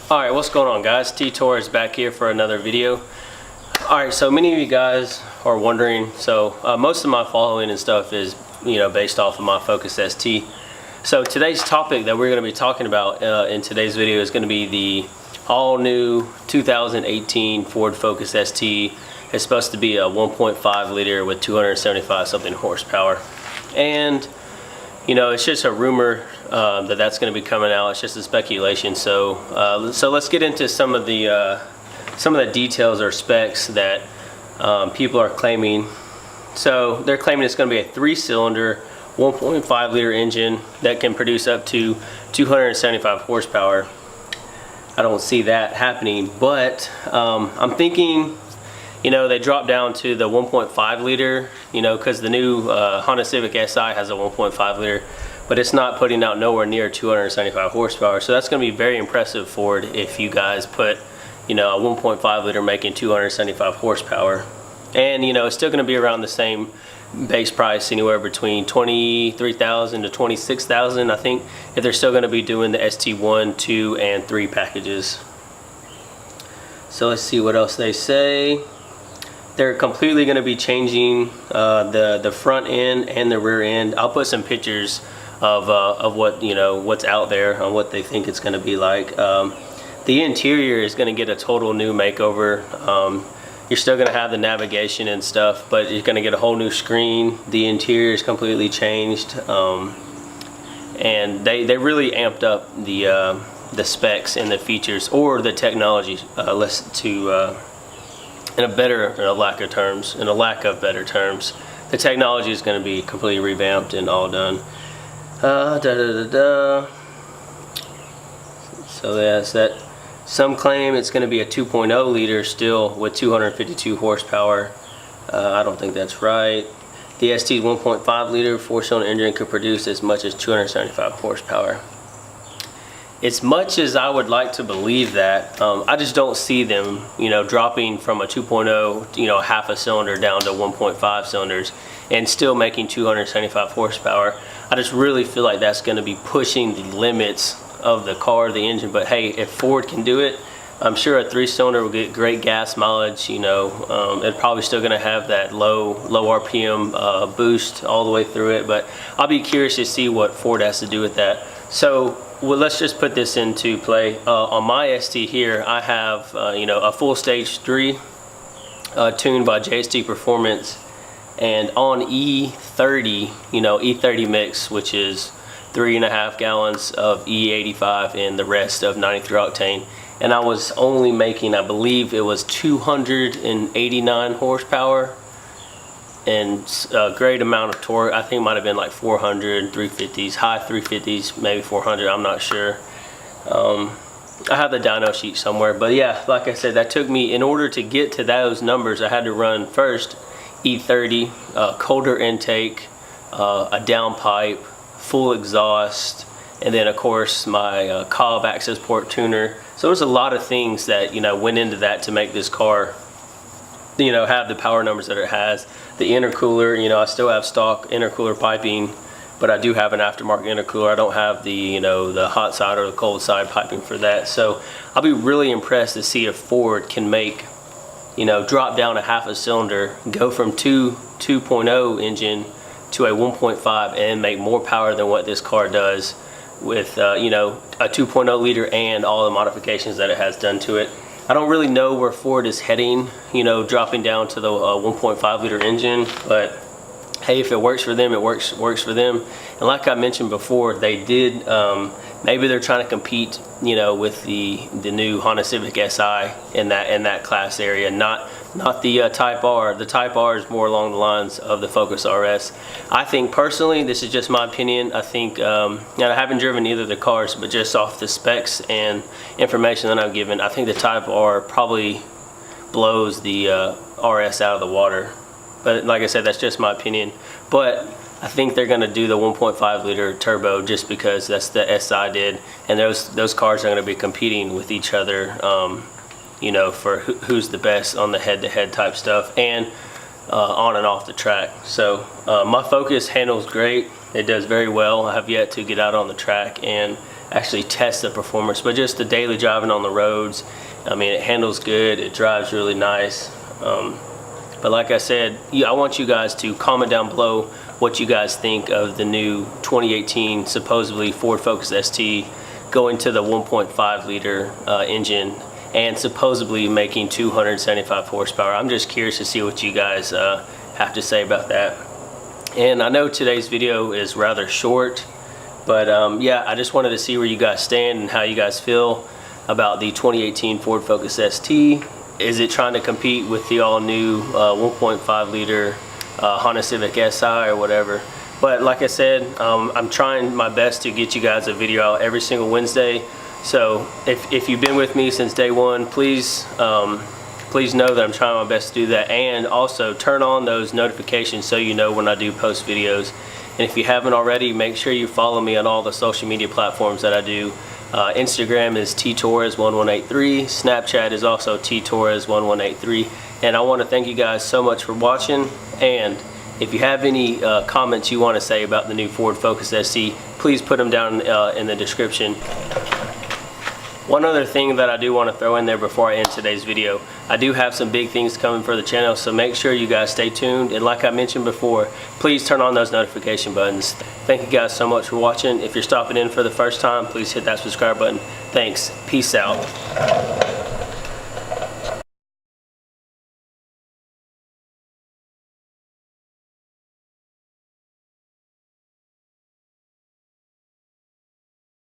Alright, what's going on, guys? T-Tor back here for another video. Alright, so many of you guys are wondering, most of my following and stuff is based off of my Focus ST. So today's topic that we're going to be talking about in today's video is going to be the all new 2018 Ford Focus ST. It's supposed to be a 1.5 liter with 275 something horsepower, and it's just a rumor that's going to be coming out. It's just a speculation. So let's get into some of the details or specs that people are claiming. So they're claiming it's going to be a 3-cylinder 1.5 liter engine that can produce up to 275 horsepower. I don't see that happening, but I'm thinking they dropped down to the 1.5 liter, because the new Honda Civic Si has a 1.5 liter, but it's not putting out nowhere near 275 horsepower. So that's going to be very impressive, Ford, if you guys put, a 1.5 liter making 275 horsepower. And, it's still going to be around the same base price, anywhere between $23,000 to $26,000, I think, if they're still going to be doing the ST1, 2, and 3 packages. So let's see what else they say. They're completely going to be changing the front end and the rear end. I'll put some pictures of what what's out there on what they think it's going to be like. The interior is going to get a total new makeover. You're still going to have the navigation and stuff, but you're going to get a whole new screen. The interior is completely changed, and they really amped up the specs and the features, or the technology, in a lack of better terms, the technology is going to be completely revamped and all done. So that's that. Some claim it's going to be a 2.0 liter still with 252 horsepower. I don't think that's right. The ST's 1.5 liter 4-cylinder engine could produce as much as 275 horsepower. As much as I would like to believe that, I just don't see them, dropping from a 2.0, half a cylinder down to 1.5 cylinders and still making 275 horsepower. I just really feel like that's going to be pushing the limits of the car, the engine. But hey, if Ford can do it, I'm sure a 3-cylinder will get great gas mileage. It's probably still going to have that low RPM boost all the way through it. But I'll be curious to see what Ford has to do with that. So let's just put this into play. On my ST here, I have a full stage 3 tuned by JST Performance, and on E30, E30 mix, which is 3.5 gallons of E85 and the rest of 93 octane. And I was only making, I believe it was 289 horsepower and a great amount of torque. I think it might have been like 400, 350s, high 350s, maybe 400, I'm not sure. I have the dyno sheet somewhere, but yeah, like I said, that took me, in order to get to those numbers, I had to run first E30, colder intake, a downpipe, full exhaust, and then of course my Cobb access port tuner. So there's a lot of things that went into that to make this car have the power numbers that it has. The intercooler, I still have stock intercooler piping, but I do have an aftermarket intercooler. I don't have the the hot side or the cold side piping for that. So I'll be really impressed to see if Ford can make drop down a half a cylinder, go from 2.0 engine to a 1.5 and make more power than what this car does with a 2.0 liter and all the modifications that it has done to it. I don't really know where Ford is heading, dropping down to the 1.5 liter engine, but hey, if it works for them, it works for them. And like I mentioned before, they did, maybe they're trying to compete, with the new Honda Civic Si in that class area, not the Type R. The Type R is more along the lines of the Focus RS. I think personally, this is just my opinion, I think, I haven't driven either of the cars, but just off the specs and information that I'm given, I think the Type R probably blows the RS out of the water. But like I said, that's just my opinion. But I think they're going to do the 1.5 liter turbo just because that's the SI did, and those cars are going to be competing with each other, for who's the best on the head-to-head type stuff, and on and off the track. So my Focus handles great. It does very well. I have yet to get out on the track and actually test the performance, but just the daily driving on the roads, I mean, it handles good, it drives really nice. But like I said, I want you guys to comment down below what you guys think of the new 2018 supposedly Ford Focus ST going to the 1.5 liter engine and supposedly making 275 horsepower. I'm just curious to see what you guys have to say about that. And I know today's video is rather short, but yeah, I just wanted to see where you guys stand and how you guys feel about the 2018 Ford Focus ST. Is it trying to compete with the all-new 1.5 liter Honda Civic Si or whatever? But like I said, I'm trying my best to get you guys a video out every single Wednesday. So if you've been with me since day one, please please know that I'm trying my best to do that, and also turn on those notifications so you know when I do post videos. And if you haven't already, make sure you follow me on all the social media platforms that I do. Instagram is ttorres1183, Snapchat is also ttorres1183, and I want to thank you guys so much for watching. And if you have any comments you want to say about the new Ford Focus ST, please put them down in the description. One other thing that I do want to throw in there before I end today's video, I do have some big things coming for the channel, so make sure you guys stay tuned. And like I mentioned before, please turn on those notification buttons. Thank you guys so much for watching. If you're stopping in for the first time, please hit that subscribe button. Thanks. Peace out.